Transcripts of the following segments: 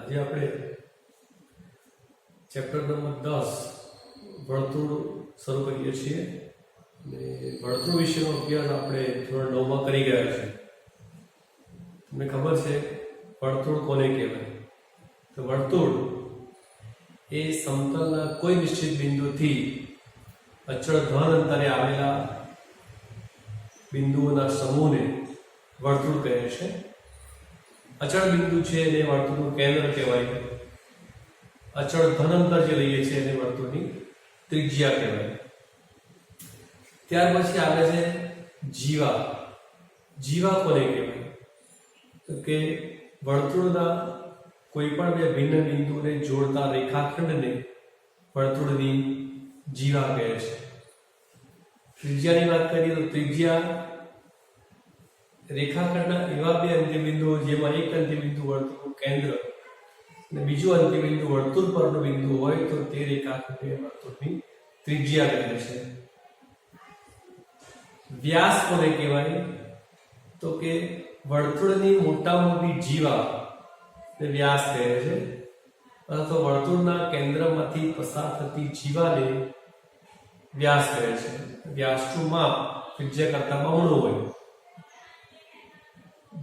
આજે આપણે chapter number 10 વર્તુળ શરૂ કરીએ છીએ અને વર્તુળ વિશેનો અભ્યાસ આપણે ધોરણ 9 માં કરી ગયા છે. તમને ખબર છે વર્તુળ કોને કહેવાય? તો વર્તુળ એ સમતલના કોઈ નિશ્ચિત બિંદુથી અચળ ધન અંતરે આવેલા બિંદુઓના સમૂહને વર્તુળ કહે છે. અચળ બિંદુ છે એને વર્તુળનું કેન્દ્ર કહેવાય. અચળ ધન અંતર જે લઈએ છીએ એને વર્તુળની ત્રિજ્યા કહેવાય. ત્યાર પછી આવે છે જીવા. જીવા કોને કહેવાય? તો કે વર્તુળના કોઈ પણ બે ભિન્ન બિંદુને જોડતા રેખાખંડને વર્તુળની જીવા કહે છે. ત્રિજ્યાની વાત કરીએ તો ત્રિજ્યા રેખાખંડના એવા બે અંત્યબિંદુઓ જેમાં એક અંત્યબિંદુ વર્તુળનું કેન્દ્ર અને બીજું અંત્યબિંદુ વર્તુળ પરનું બિંદુ હોય તો તે રેખાખંડને વર્તુળની ત્રિજ્યા કહે છે. વ્યાસ કોને કહેવાય? તો કે વર્તુળની મોટા મોટી જીવા ને વ્યાસ કહે છે, અથવા વર્તુળના કેન્દ્રમાંથી પસાર થતી જીવાને વ્યાસ કહે છે. વ્યાસનું માપ ત્રિજ્યા કરતા બમણું હોય.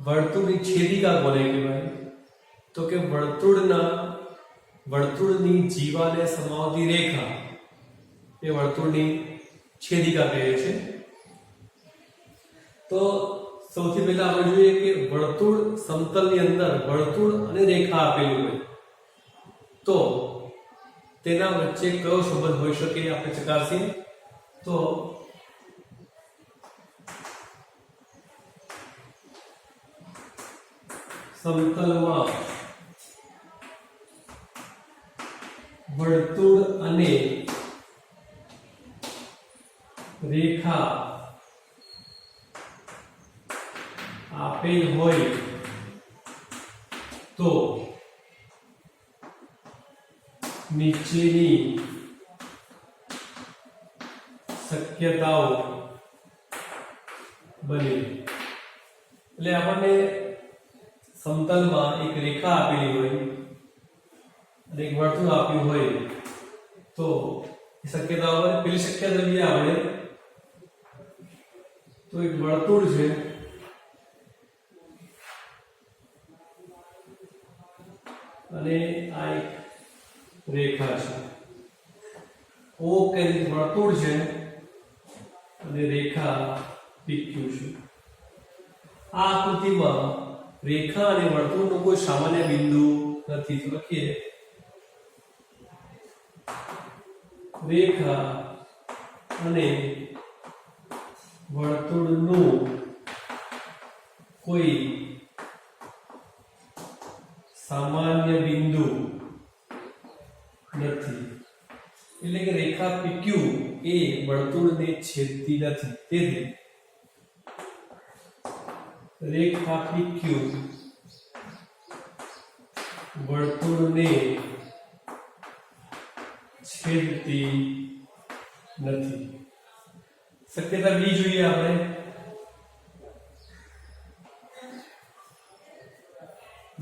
વર્તુળની છેદિકા કોને કહેવાય? તો કે વર્તુળની જીવાને સમાવતી રેખા એ વર્તુળની છેદિકા કહે છે. તો સૌથી પહેલા આપણે જોઈએ કે વર્તુળ સમતલની અંદર વર્તુળ અને રેખા આપેલું હોય તો તેના વચ્ચે કયો સંબંધ હોઈ શકે આપણે ચકાસીએ. તો સમતલમાં વર્તુળ અને રેખા આપેલ હોય તો નીચેની શક્યતાઓ બને. એટલે આપણને સમતલમાં એક રેખા આપેલી હોય અને એક વર્તુળ આપ્યું હોય તો શક્યતાઓ બને. પેલી શક્યતા જોઈએ આપણે તો એક વર્તુળ છે અને આ એક રેખા છે. ઓ કેન્દ્રિત વર્તુળ છે અને રેખા PQ છે. આ આકૃતિમાં રેખા અને વર્તુળનો કોઈ સામાન્ય બિંદુ નથી. તો લખીએ રેખા અને વર્તુળનું કોઈ સામાન્ય બિંદુ નથી. એટલે કે રેખા PQ એ વર્તુળને છેદતી નથી. તેથી રેખા PQ વર્તુળને છેદતી નથી. શક્યતા બી જોઈએ આપણે.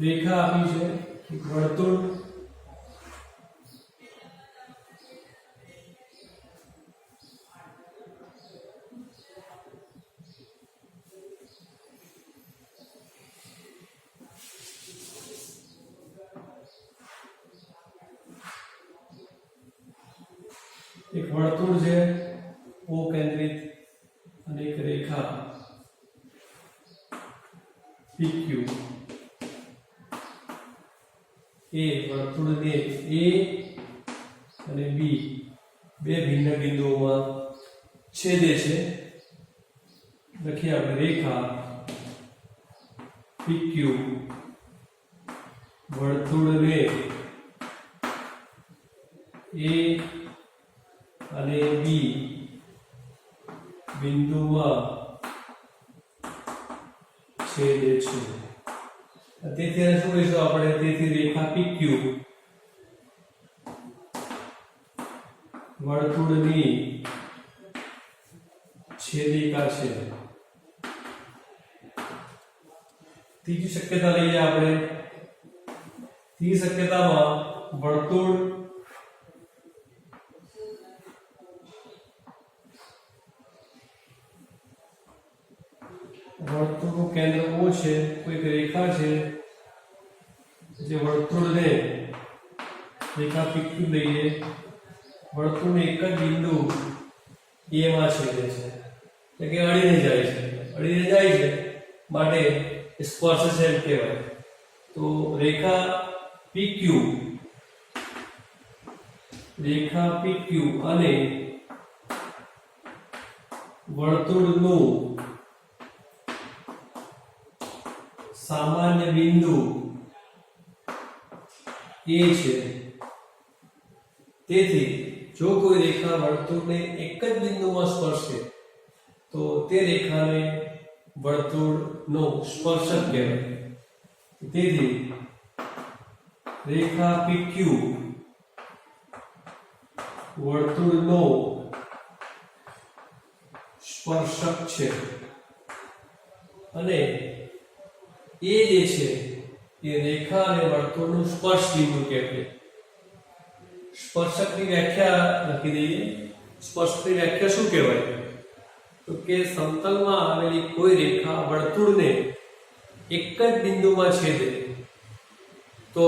રેખા આપી છે વર્તુળ એક વર્તુળ છે ઓ કેન્દ્રિત અને એક રેખા PQ એ વર્તુળને A અને B બે ભિન્ન બિંદુઓમાં છેદે છે. લખીએ આપણે રેખા PQ વર્તુળને A અને B બિંદુમાં છેદે છે. તેથી શું કહીશું આપણે? તેથી રેખા PQ વર્તુળની છેદિકા છે. ત્રીજી શક્યતા લઈએ આપણે. ત્રીજી શક્યતામાં વર્તુળ વર્તુળનું કેન્દ્ર O છે, કોઈક રેખા છે જે વર્તુળને રેખા PQ લઈએ, વર્તુળને એક જ બિંદુ A માં છેદે છે, એટલે કે અડીને જાય છે માટે સ્પર્શ છે એમ કહેવાય. તો રેખા PQ અને વર્તુળનું સામાન્ય બિંદુ A છે. તેથી જો કોઈ રેખા વર્તુળને એક જ બિંદુમાં સ્પર્શે તો તે રેખાને વર્તુળનો સ્પર્શક કહેવાય. તેથી રેખા PQ વર્તુળનો સ્પર્શક છે અને એ જે છે એ રેખા અને વર્તુળનું સ્પર્શ બિંદુ કહેવાય. સ્પર્શકની વ્યાખ્યા લખી દઈએ. સ્પર્શકની વ્યાખ્યા શું કહેવાય? તો કે સમતલમાં આવેલી કોઈ રેખા વર્તુળને એક જ બિંદુમાં છેદે તો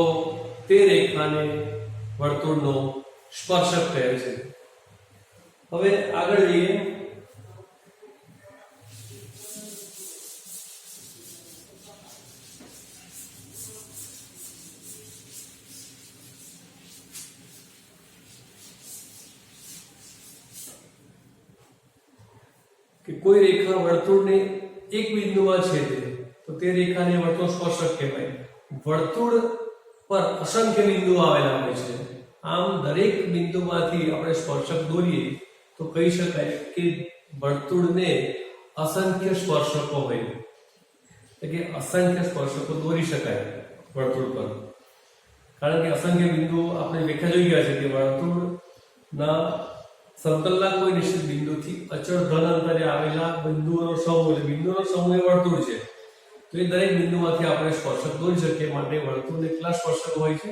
તે રેખાને વર્તુળનો સ્પર્શક કહે છે. હવે આગળ જઈએ. કે કોઈ રેખા વર્તુળને એક બિંદુમાં છેદે તો તે રેખાને વર્તુળ સ્પર્શક કહેવાય. વર્તુળ પર અસંખ્ય બિંદુઓ આવેલા હોય છે. આમ દરેક બિંદુમાંથી આપણે સ્પર્શક દોરીએ તો કહી શકાય કે વર્તુળને અસંખ્ય સ્પર્શકો હોય, એટલે કે અસંખ્ય સ્પર્શકો દોરી શકાય વર્તુળ પર. કારણ કે અસંખ્ય બિંદુઓ આપણે વ્યાખ્યા જોઈ ગયા છે કે વર્તુળના સમતલના કોઈ નિશ્ચિત બિંદુથી અચળ ધન અંતરે આવેલા બિંદુઓનો સમૂહ, એટલે બિંદુઓનો સમૂહ એ વર્તુળ છે. તો એ દરેક બિંદુમાંથી આપણે સ્પર્શક દોરી શકીએ. માટે વર્તુળને કેટલા સ્પર્શકો હોય છે?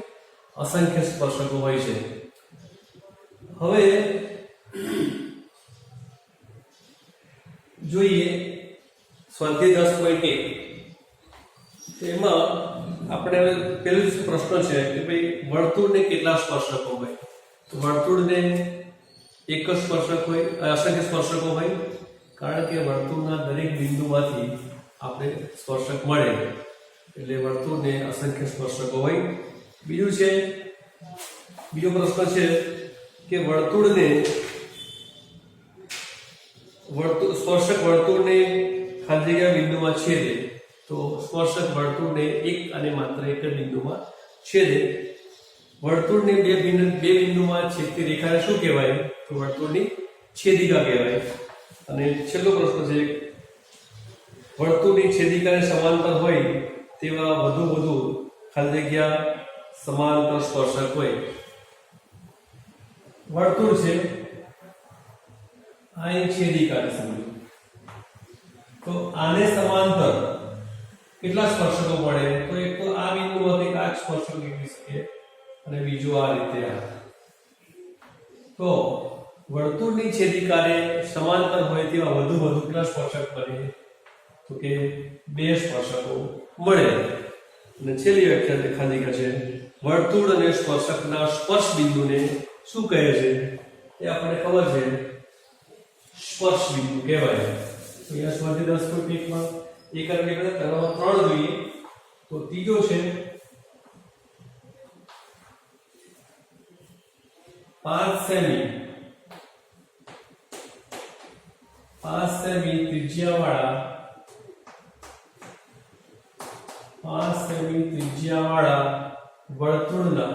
અસંખ્ય સ્પર્શકો હોય છે. હવે જોઈએ સ્વાધ્યાય 10.1. તેમાં આપણે પહેલો જ પ્રશ્ન છે કે ભાઈ વર્તુળને કેટલા સ્પર્શકો હોય? તો વર્તુળને એક જ સ્પર્શક હોય, અસંખ્ય સ્પર્શકો હોય, કારણ કે વર્તુળના દરેક બિંદુમાંથી આપણે સ્પર્શક મળે, એટલે વર્તુળને અસંખ્ય સ્પર્શકો હોય. બીજો પ્રશ્ન છે કે સ્પર્શક વર્તુળને ખાલી જગ્યા બિંદુમાં છેદે તો સ્પર્શક વર્તુળને એક અને માત્ર એક જ બિંદુમાં છેદે. વર્તુળને બે બિંદુમાં છેદતી રેખાને શું કહેવાય? તો વર્તુળની છેદિકા કહેવાય. અને છેલ્લો પ્રશ્ન છે, વર્તુળની છેદિકાને સમાંતર હોય તેવા વધુ ખાલી જગ્યા સમાંતર સ્પર્શક હોય. વર્તુળ છે, આ એક છેદિકા છે, તો આને સમાંતર કેટલા સ્પર્શકો મળે? તો એક તો આ બિંદુમાંથી આ સ્પર્શક નીકળી શકે અને બીજો આ રીતે આ. તો વર્તુળની છેદિકાને સમાંતર હોય તેવા વધુ કેટલા સ્પર્શક મળે? તો કે બે સ્પર્શકો મળે. અને છેલ્લી વ્યાખ્યા ખાલી છે, વર્તુળ અને સ્પર્શકના સ્પર્શ બિંદુને શું કહે છે? એ આપણને ખબર છે, સ્પર્શ બિંદુ કહેવાય. તો અહીંયા સ્વાધ્યાય 10.1 માં એક અને કરવામાં 3 જોઈએ. તો ત્રીજો છે 5 સેમી ત્રિજ્યાવાળા વર્તુળના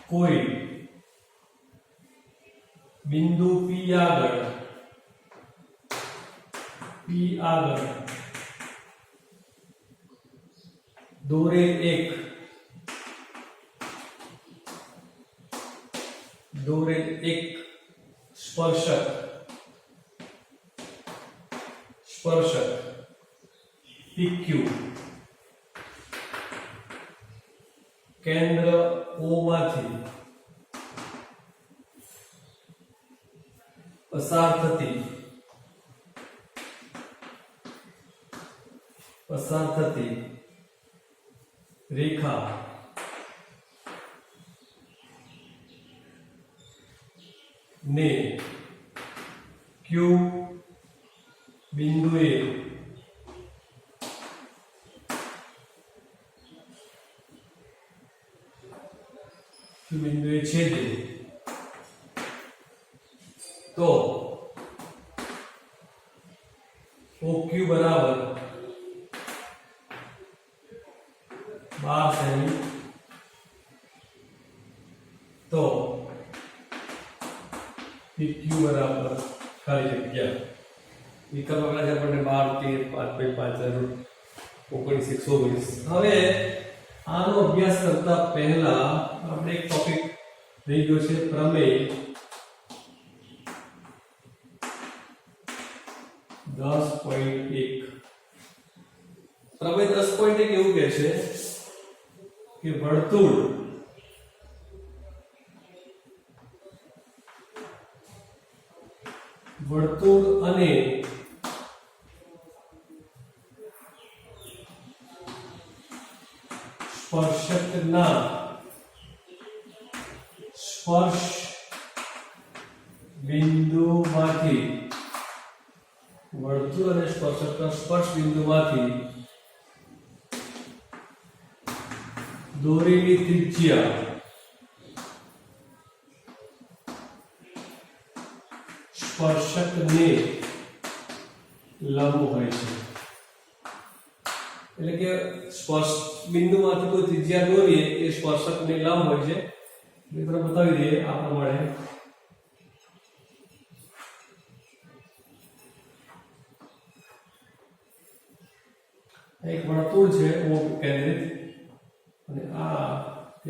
કોઈ બિંદુ P આગળ દોરે એક સ્પર્શક PQ કેન્દ્ર O માંથી પસાર થતી રેખા ને Q બિંદુએ છેદે તો OQ બરાબર 12 સેમી તો PQ બરાબર ખાલી જગ્યા વિકલ્પ આપણા છે આપણને 12 13 5 5 19 120. હવે આનો અભ્યાસ કરતા પહેલા આપણે એક ટોપિક રહી ગયો છે પ્રમેય 10.1. પ્રમેય 10.1 એવું કહે છે કે વર્તુળ અને સ્પર્શકના સ્પર્શ બિંદુમાંથી વર્તુળ અને સ્પર્શકના સ્પર્શ બિંદુમાંથી દોરેલી ત્રિજ્યા સ્પર્શકને લંબ હોય છે. એટલે કે સ્પર્શ બિંદુમાંથી કોઈ ત્રિજ્યા દોરીએ એ સ્પર્શકને લંબ હોય છે. મિત્રો બતાવી દઈએ આ પ્રમાણે એક વર્તુળ છે O કેન્દ્રિત અને આ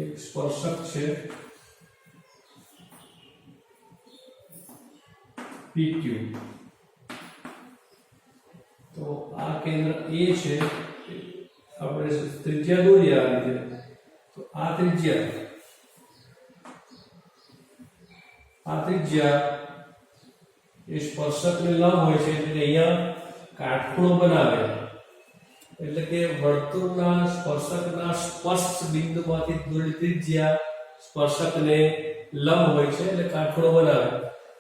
એક સ્પર્શક છે PQ. તો આ કેન્દ્ર A છે, આપણે ત્રિજ્યા દોરી આ રીતે. તો આ ત્રિજ્યા એ સ્પર્શકને લંબ હોય છે એટલે અહીંયા કાટખૂણો બનાવે. એટલે કે વર્તુળના સ્પર્શકના સ્પર્શ બિંદુમાંથી દોરેલી ત્રિજ્યા સ્પર્શકને લંબ હોય છે એટલે કાટખૂણો બનાવે.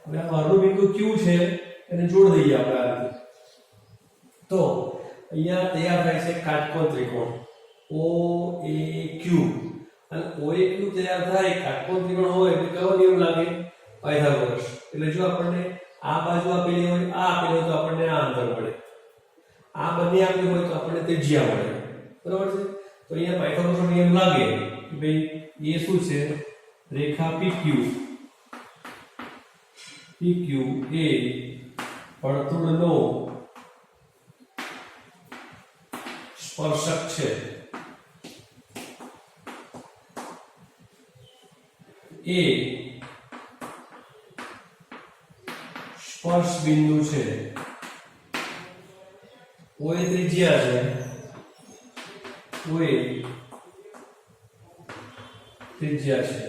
હવે આ બહારનું બિંદુ Q છે એને જોડી દઈએ આપણે આ રીતે. તો અહીંયા તૈયાર થાય છે કાટકોણ ત્રિકોણ OAQ. અને OAQ તૈયાર થાય કાટકોણ ત્રિકોણ હોય એટલે કયો નિયમ લાગે? પાયથાગોરસ. એટલે જો આપણને આ બાજુ આપેલી હોય, આ આપેલી હોય તો આપણને આ અંતર મળે, આ બંને આપેલી હોય તો આપણને ત્રિજ્યા મળે. બરાબર છે? તો અહીંયા પાયથાગોરસનો નિયમ લાગે કે ભાઈ એ શું છે? રેખા PQ એ વર્તુળનો સ્પર્શક છે. એ સ્પર્શ બિંદુ છે. O એ ત્રિજ્યા છે, O એ ત્રિજ્યા છે.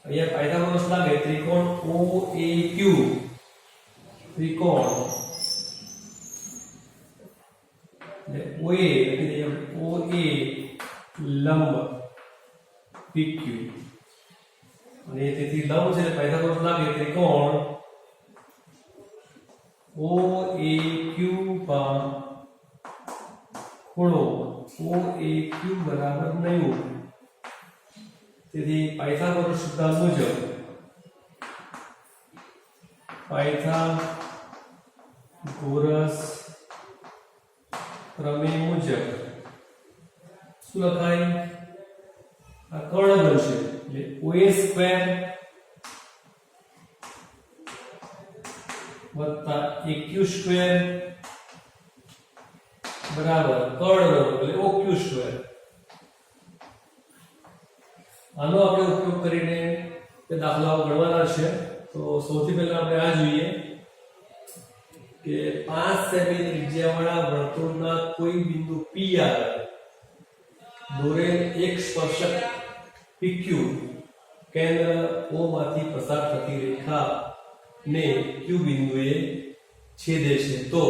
અહીંયા પાયથાગોરસ લાગે ત્રિકોણ OAQ. ત્રિકોણ OA લંબ PQ. અને તેથી લંબ છે પાયથાગોરસ લાગે ત્રિકોણ OAQ પર ખૂણો OAQ બરાબર 90. તેથી પાયથાગોરસ સિદ્ધાંત મુજબ પાયથાગોરસ પ્રમેય મુજબ શું લખાય? આ કર્ણ બનશે એટલે OA સ્ક્વેર વત્તા AQ સ્ક્વેર બરાબર કર્ણ એટલે OQ સ્ક્વેર. આનો આપણે ઉપયોગ કરીને તે દાખલાઓ ગણવાના છે. તો સૌથી પહેલા આપણે આ જોઈએ કે 5 સેમી ત્રિજ્યાવાળા વર્તુળના કોઈ બિંદુ P આગળ દોરેલ એક સ્પર્શક PQ કેન્દ્ર O માંથી પસાર થતી રેખા ને Q બિંદુએ છેદે છે તો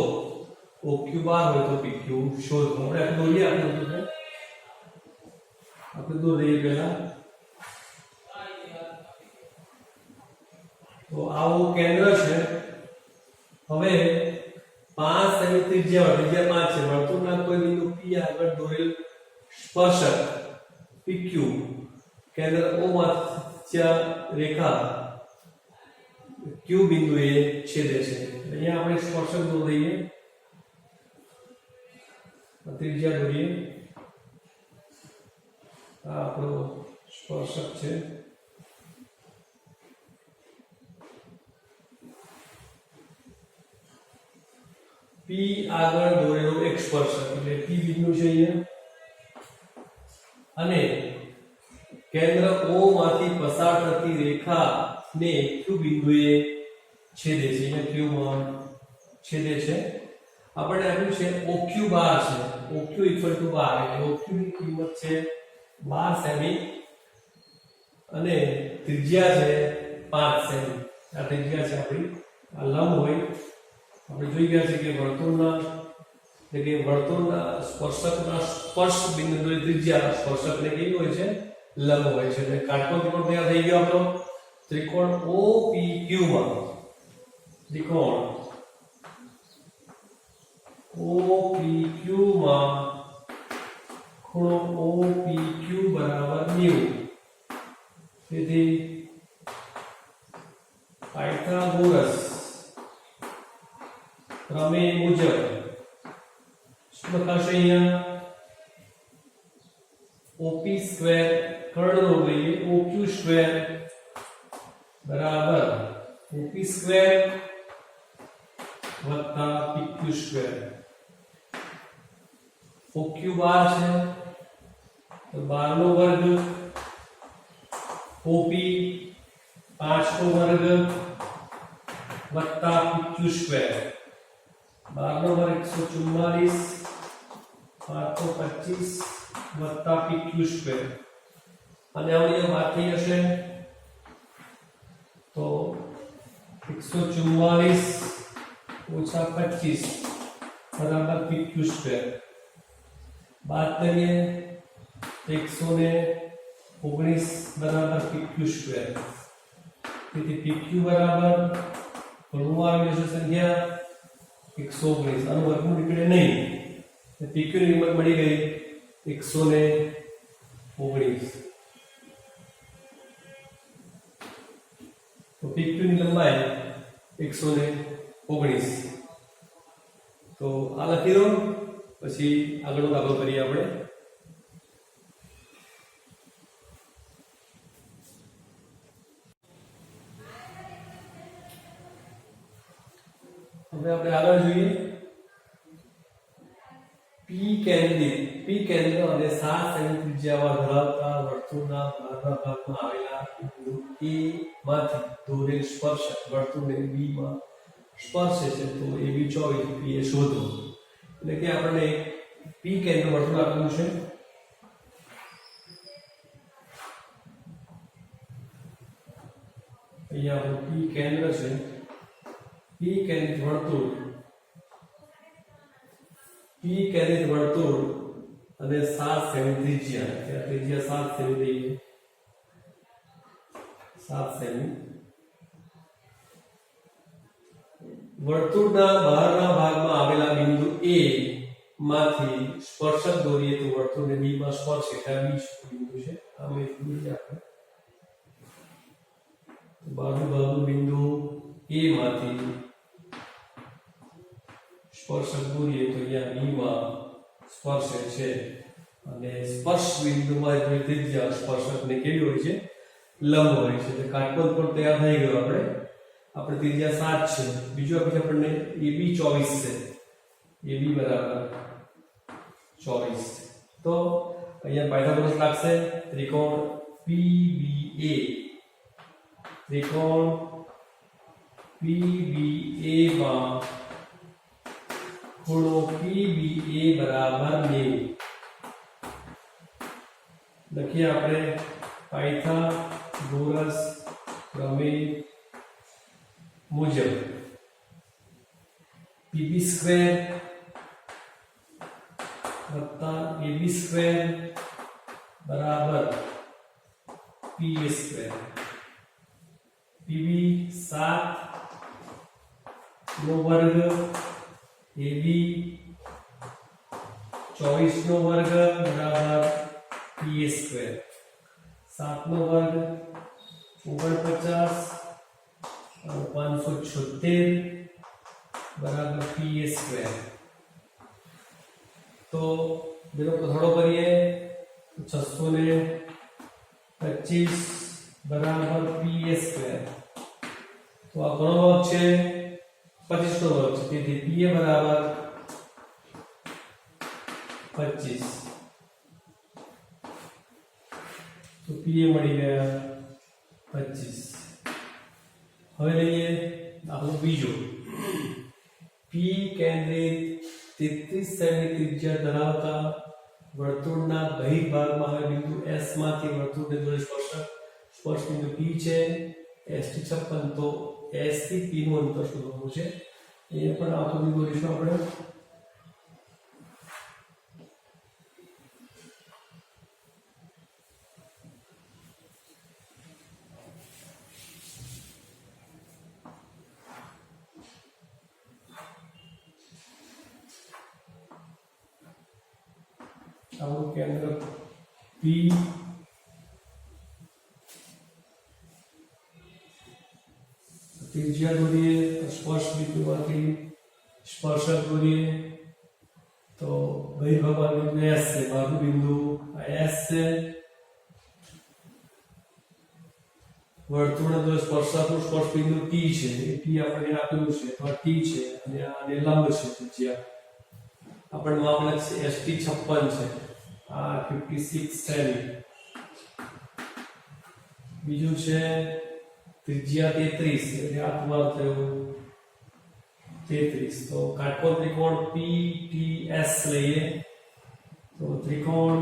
OQ બાર હોય તો PQ શોધો. આપણે દોરીએ આપણે દોરીએ પહેલા. તો આવું કેન્દ્ર છે. હવે 5 સેમી ત્રિજ્યા 5 છે. વર્તુળના કોઈ બિંદુ P આગળ દોરેલ સ્પર્શક PQ કેન્દ્ર O માંથી રેખા Q બિંદુએ છેદે છે. અહીંયા આપણે સ્પર્શક દોરીએ, ત્રિજ્યા દોરીએ. આ આપણો સ્પર્શક છે. P આગળ દોરેલો એક સ્પર્શક એટલે P બિંદુ છે અહીંયા, અને કેન્દ્ર O માંથી પસાર થતી રેખા ને Q બિંદુએ છેદે છે. અહીંયા Q માં છેદે છે. આપણે આપ્યું છે OQ બાર છે. OQ = 12 એટલે OQ ની કિંમત છે 12 સેમી અને ત્રિજ્યા છે 5 સેમી. આ ત્રિજ્યા છે આપણી. આ લંબ હોય. આપણે જોઈ ગયા છે કે વર્તુળના સ્પર્શકના સ્પર્શ બિંદુની ત્રિજ્યા સ્પર્શકને કેવી હોય છે? લંબ હોય છે. એટલે કાટકોણ ત્રિકોણ તૈયાર થઈ ગયો આપણો. ત્રિકોણ OPQ માં ખૂણો OPQ બરાબર 90. તેથી પાયથાગોરસ પ્રમેય મુજબ શું લખાશે અહીંયા? OP સ્ક્વેર કર્ણનો લઈએ OQ સ્ક્વેર બરાબર OP સ્ક્વેર વત્તા PQ સ્ક્વેર. OQ બાર છે તો 12 નો વર્ગ OP 5 નો વર્ગ વત્તા PQ સ્ક્વેર. 12 નો વર્ગ 144 525 વત્તા PQ સ્ક્વેર. અને અહીંયા બાદ થઈ જશે તો 144 ઓછા 25 બરાબર PQ સ્ક્વેર. બાદ કરીએ 119 બરાબર PQ સ્ક્વેર. તેથી PQ બરાબર ઘણું આવી જશે સંખ્યા 119. આનું વર્ગમૂળ નીકળે નહીં. PQ ની કિંમત મળી ગઈ 119. તો PQ ની લંબાઈ 119. તો આ લખી દો. પછી આગળનો દાખલો કરીએ આપણે. હવે આપણે આગળ જોઈએ. P કેન્દ્ર અને 7 સેમી ત્રિજ્યા ધરાવતા વર્તુળના બહારના ભાગમાં આવેલા બિંદુ A માંથી દોરેલ સ્પર્શક વર્તુળને B માં સ્પર્શે છે તો AB 24 P એ શોધો. એટલે કે આપણને P કેન્દ્ર વર્તુળ આપેલું છે. અહીંયા આપણું P કેન્દ્ર છે. P કેન્દ્રિત વર્તુળ અને 7 સેમી ત્રિજ્યા. ત્રિજ્યા 7 સેમી લઈએ. 7 સેમી. વર્તુળના બહારના ભાગમાં આવેલા બિંદુ A માંથી સ્પર્શક દોરીએ તો વર્તુળને B માં સ્પર્શે. આ B બિંદુ છે. આમ એક દોરીએ આપણે. બાજુ બિંદુ A માંથી સ્પર્શક દોરીએ તો અહીંયા B માં સ્પર્શે છે. અને સ્પર્શ બિંદુમાં જે ત્રિજ્યા સ્પર્શકને કેવી હોય છે? લંબ હોય છે. એટલે કાટકોણ પણ તૈયાર થઈ ગયો. આપણે ત્રિજ્યા 7 છે. બીજું આપણને AB 24 છે. AB બરાબર 24. તો અહીંયા પાયથાગોરસ લાગશે. ત્રિકોણ PBA માં ખૂણો PBA બરાબર 90. લખીએ આપણે પાયથાગોરસ પ્રમેય મુજબ પીબી સ્ક્વેર વત્તા એબી સ્ક્વેર બરાબર પીએ સ્ક્વેર. પીબી 7 નો વર્ગ, એબી 24 નો વર્ગ બરાબર પીએ સ્ક્વેર. 7 નો વર્ગ 49 અને 576 બરાબર પીએ સ્ક્વેર. તો જેનો પથાડો કરીએ તો 625 બરાબર પીએ સ્ક્વેર. તો આ કોનો વર્ગ છે? 25 નો વર્ગ છે, તેથી પીએ બરાબર 25. તો પીએ મળી ગયા 25. હવે લઈએ દાખલો બીજો. પી કેન્દ્રિત 33 સેમી ત્રિજ્યા ધરાવતા વર્તુળના બહિર્ભાગમાં હવે બિંદુ S માંથી વર્તુળને દોરે સ્પર્શ બિંદુ P છે. S થી 56, તો S થી P નું અંતર શોધવાનું છે. એ પણ આકૃતિ દોરીશું આપણે. આપણું કેન્દ્ર P ત્રિજ્યા દોરીએ તો સ્પર્શ બિંદુમાંથી સ્પર્શક દોરીએ તો બહિર્ભાગ બિંદુ S છે, બાજુ બિંદુ આ S છે. વર્તુળને દોરે સ્પર્શકનું સ્પર્શ બિંદુ T છે, એ T આપણે આપેલું છે, તો આ T છે અને આને લંબ છે ત્રિજ્યા. આપણે માપ લખીએ ST 56 છે, આ 56 સેમી. બીજું છે ત્રિજ્યા 33, એટલે આ તમારું થયું 33. તો કાટકોણ ત્રિકોણ PTS લઈએ તો ત્રિકોણ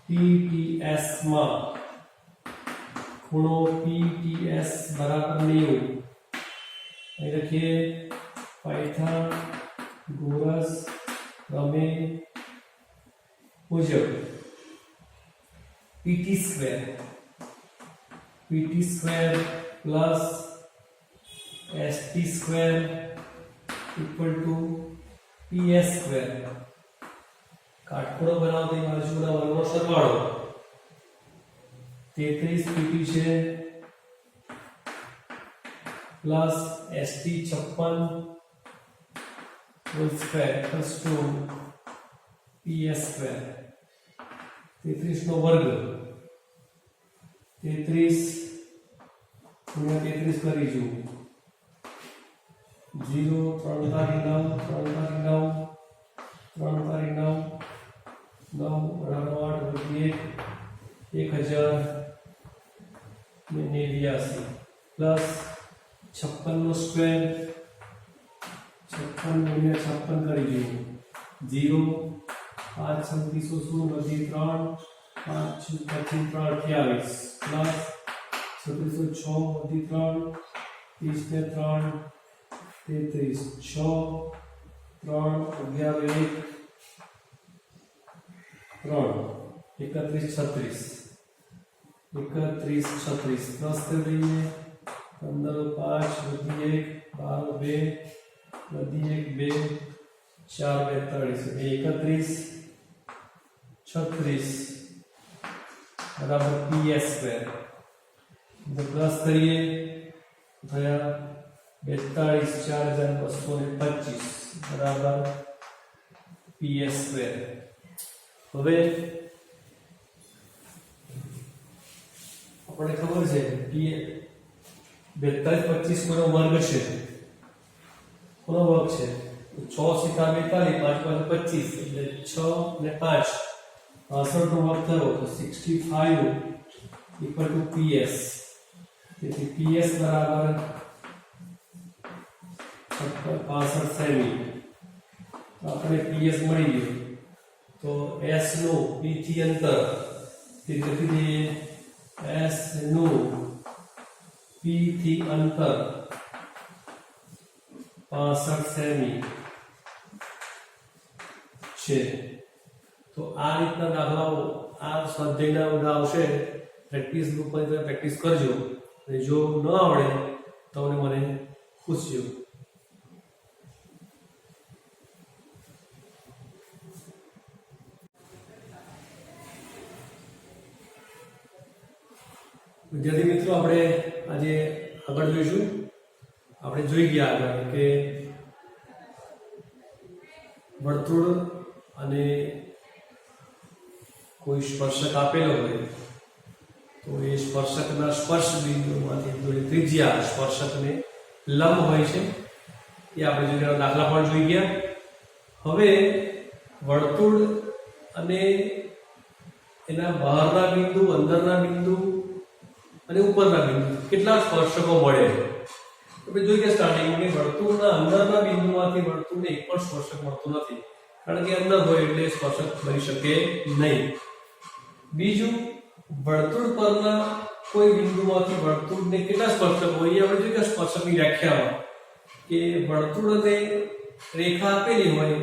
PTS માં ખૂણો PTS બરાબર 90. અહીં લખીએ પાયથાગોરસ પ્રમેય મુજબ PT square plus ST square equal to PS square. કાટખૂણો બનાવતી બાજુના વર્ગનો સરવાળો 33 PT છે plus ST 56 whole square plus 2 PS square. 33 નો વર્ગ 33 ગુણ્યા 33 કરીશું 0 3 તારી 9 3 તારી 9 3 તારી 9 9 બરાબર 8 વધી 1089 પ્લસ 56 નો સ્ક્વેર 56 ગુણ્યા 56 કરીશું 0 5 36 શું વધી 3 5 પછી 3 28 પ્લસ 3606 વધી 3 30 ને 3 33 6 3 11 1 3 31 36 પ્લસ કરી લઈએ 15 5 વધી 1 12 2 વધી 1 2 4 42 31 36 बराबर PS स्क्वायर. तो प्लस करिए थया 42,4225 बराबर PS स्क्वायर. હવે આપણે ખબર છે કે 4225 કોનો વર્ગ છે? કોનો વર્ગ છે? 6 સીધા 42 5 5 25 એટલે 6 ને 5 65 નો વર્ગ થયો તો 65 ઇક્વલ ટુ PS. તેથી PS બરાબર 65 સેમી. તો આપણે PS મળી ગયું. તો S નું P થી અંતર તે લખી દઈએ S નું P થી અંતર 65 સેમી છે. તો આ રીતના દાખલાઓ આ સ્વાધ્યાયના બધા આવશે. પ્રેક્ટિસ ગ્રુપ પર તમે પ્રેક્ટિસ કરજો અને જો ન આવડે તો મને પૂછજો. વિદ્યાર્થી મિત્રો, આપણે આજે આગળ જોઈશું. આપણે જોઈ ગયા આગળ કે વર્તુળ અને કોઈ સ્પર્શક આપેલો હોય તો એ સ્પર્શકના સ્પર્શ બિંદુમાંથી થોડી ત્રિજ્યા સ્પર્શકને લંબ હોય છે. એ આપણે જોઈ ગયા, દાખલા પણ જોઈ ગયા. હવે વર્તુળ અને એના બહારના બિંદુ, અંદરના બિંદુ અને ઉપરના બિંદુ કેટલા સ્પર્શકો મળે છે. આપણે જોઈ ગયા સ્ટાર્ટિંગમાં કે વર્તુળના અંદરના બિંદુમાંથી વર્તુળને એક પણ સ્પર્શક મળતો નથી, કારણ કે અંદર હોય એટલે સ્પર્શક બની શકે નહીં. બીજું, વર્તુળ પરના કોઈ બિંદુમાંથી વર્તુળને કેટલા સ્પર્શક હોય એ આપણે જોઈ ગયા સ્પર્શકની વ્યાખ્યામાં કે વર્તુળ અને રેખા આપેલી હોય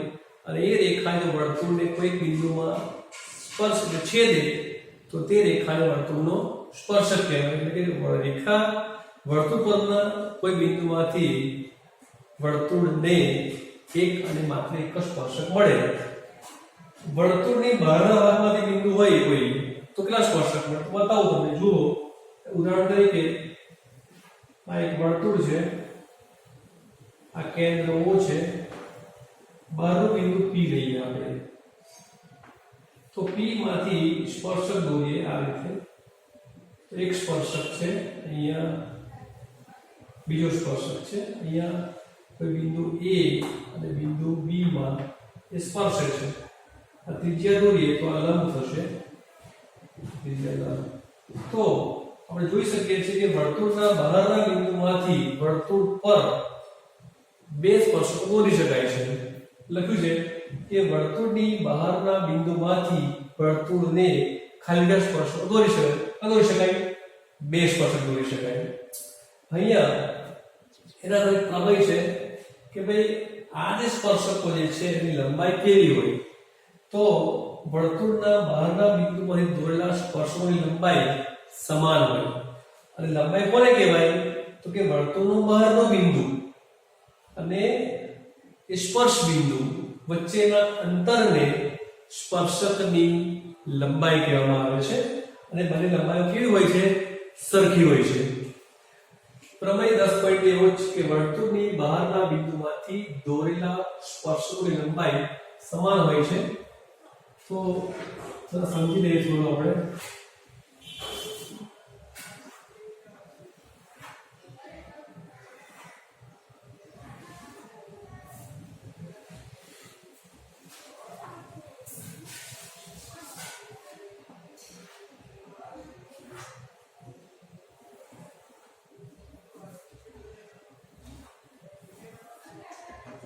અને એ રેખા જો વર્તુળને કોઈ બિંદુમાં સ્પર્શ છેદે તો તે રેખાને વર્તુળનો સ્પર્શક કહેવાય. એટલે કે રેખા વર્તુળ પરના કોઈ બિંદુમાંથી વર્તુળને એક અને માત્ર એક સ્પર્શક મળે. વર્તુળની બહારના ભાગમાંથી બિંદુ હોય કોઈ તો કેટલા સ્પર્શક મળે બતાવું તમને. જુઓ, ઉદાહરણ તરીકે આ એક વર્તુળ છે, આ કેન્દ્ર O છે, બહારનું બિંદુ P લઈએ આપણે. તો P માંથી સ્પર્શક દોરીએ આ રીતે. એક સ્પર્શક છે અહીંયા, બીજો સ્પર્શક છે અહીંયા. કોઈ બિંદુ A અને બિંદુ B માં એ સ્પર્શે છે. આ ત્રિજ્યા દોરીએ તો આ લંબ થશે. ત્રિજ્યા લંબ. તો આપણે જોઈ શકીએ છીએ કે વર્તુળના બહારના બિંદુમાંથી વર્તુળ પર બે સ્પર્શકો દોરી શકાય છે. લખ્યું છે કે વર્તુળની બહારના બિંદુમાંથી વર્તુળને ખાલી બે સ્પર્શકો દોરી શકાય. બે સ્પર્શક દોરી શકાય. અહીંયા એના એક પ્રમેય છે કે ભાઈ આ જે સ્પર્શકો જે છે એની લંબાઈ કેવી હોય તો વર્તુળના બહારના બિંદુમાંથી દોરેલા સ્પર્શકોની લંબાઈ સમાન હોય. અને લંબાઈ કોને કહેવાય તો કે વર્તુળનું બહારનો બિંદુ અને સ્પર્શ બિંદુ વચ્ચેના અંતરને સ્પર્શકની લંબાઈ કહેવામાં આવે છે. અને બંને લંબાઈઓ કેવી હોય છે? સરખી હોય છે. પ્રમેય 10 એવો જ કે વર્તુળની બહારના બિંદુમાંથી દોરેલા સ્પર્શકોની લંબાઈ સમાન હોય છે. તો જરા સમજી લઈએ થોડું આપણે.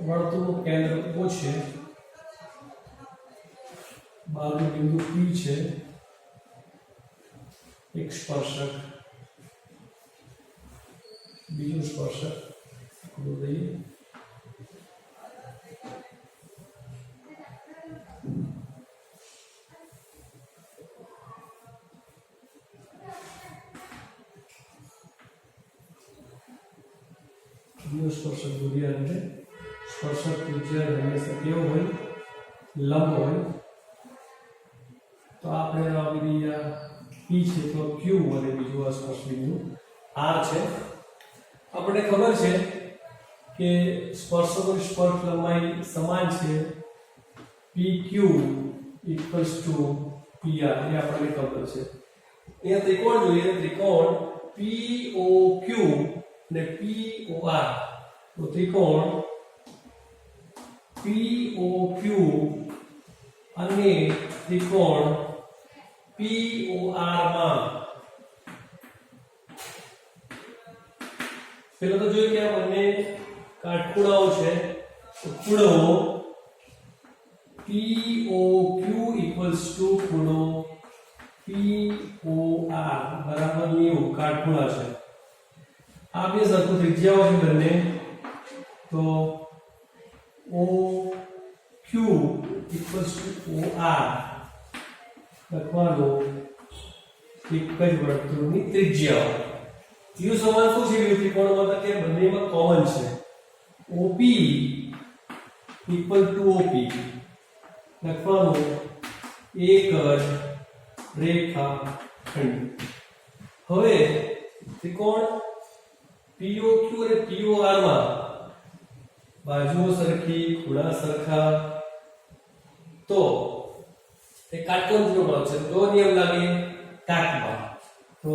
વર્તુળનું કેન્દ્ર O છે, બહારનું બિંદુ P છે, એક સ્પર્શક, બીજું સ્પર્શક દોરીએ. બીજું સ્પર્શક દોર્યા એટલે સ્પર્શક ત્રિજ્યા હંમેશા કેવો હોય? લંબ હોય. તો આપણે આપી દઈએ P છે તો Q અને બીજું આ સ્પર્શ બિંદુ R છે. આપણને ખબર છે કે સ્પર્શકોની સ્પર્શ લંબાઈ સમાન છે. PQ = PR એ આપણને ખબર છે. અહીંયા ત્રિકોણ જોઈએ, ત્રિકોણ POQ અને POR. તો ત્રિકોણ POQ અને ત્રિકોણ POR માં પેલા તો જોઈએ કે આ બંને કાટખૂણાઓ છે. તો ખૂણો POQ = ખૂણો POR બરાબર 90 કાટખૂણા છે. આ બે સરખું ત્રિજ્યાઓ છે બંને, તો OQ = OR લખવાનું એક જ વર્તુળની ત્રિજ્યાઓ. ત્રિજ્યા સમાન શું છે ત્રિકોણમાં? તો કે બંનેમાં કોમન છે. OP = OP લખવાનું એક જ રેખાખંડ. હવે ત્રિકોણ POQ અને POR માં બાજુઓ સરખી, ખૂણા સરખા, તો એ કાટકોણનો ભાગ છે. તો નિયમ લાગે કાકબા. તો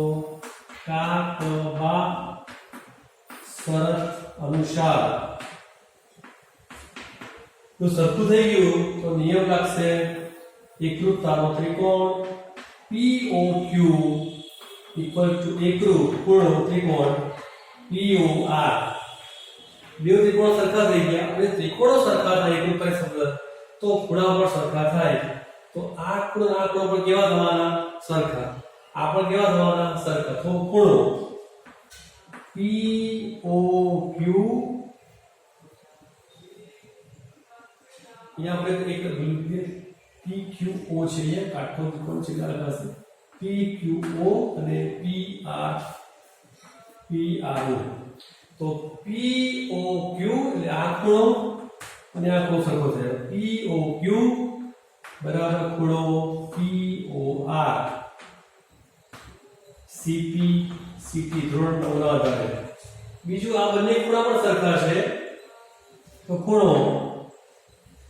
કાકબા શરત અનુસાર તો સરખું થઈ ગયું તો નિયમ લાગશે એકરૂપતાનો ત્રિકોણ POQ = એકરૂપ પૂર્ણ ત્રિકોણ POR. બે ત્રિકોણ સરખા થઈ ગયા. હવે ત્રિકોણો સરખા થાય એકરૂપતા શબ્દ તો ખૂણા પણ સરખા થાય. તો આ ખૂણો પર કેવા થવાના? સરખા. આ પણ કેવા થવાના? સરખા. તો ખૂણો POQ यहाँ पे एक PQO છે, અહીંયા કાટખૂણો ત્રિકોણ છે એટલે લખાશે PQO અને PRO. તો POQ એટલે આ ખૂણો અને આ ખૂણો સરખો થયો. POQ બરાબર ખૂણો POR. CT ધોરણ 9 ના આધારે. બીજું આ બંને ખૂણા પણ સરખા છે તો ખૂણો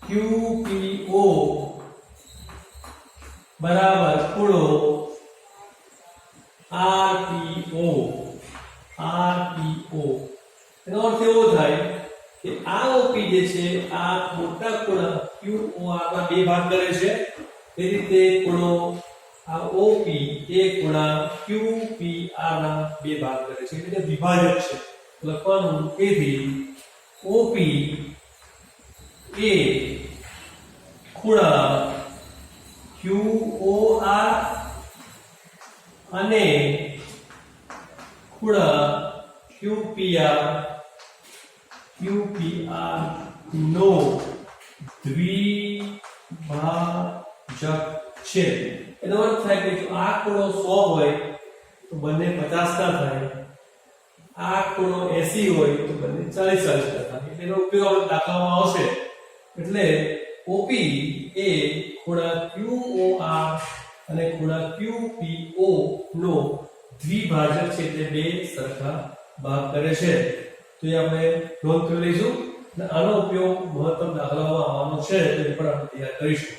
QPO બરાબર ખૂણો RPO. એનો અર્થ એવો થાય કે આ OP જે છે આ મોટા ખૂણા QOR ના બે ભાગ કરે છે. એ રીતે ખૂણો આ OP એ ખૂણા QPR ના બે ભાગ કરે છે, એટલે વિભાજક છે. લખવાનું તેથી OP એ ખૂણા QOR અને ખૂણા QPR નો દ્વિભાજક છે. એનો અર્થ થાય કે જો આ ખૂણો 100 હોય તો બંને 50 ના થાય. આ ખૂણો 80 હોય તો બંને 40 ના થાય. એનો ઉપયોગ આપણે દાખલામાં આવશે. એટલે OP એ ખૂણા QOR અને ખૂણા QPO નો દ્વિભાજક છે, એટલે બે સરખા ભાગ કરે છે. તો એ આપણે નોંધ કરી લઈશું. આનો ઉપયોગ મહત્તમ દાખલામાં આવવાનો છે, તો એ પણ આપણે તૈયાર કરીશું.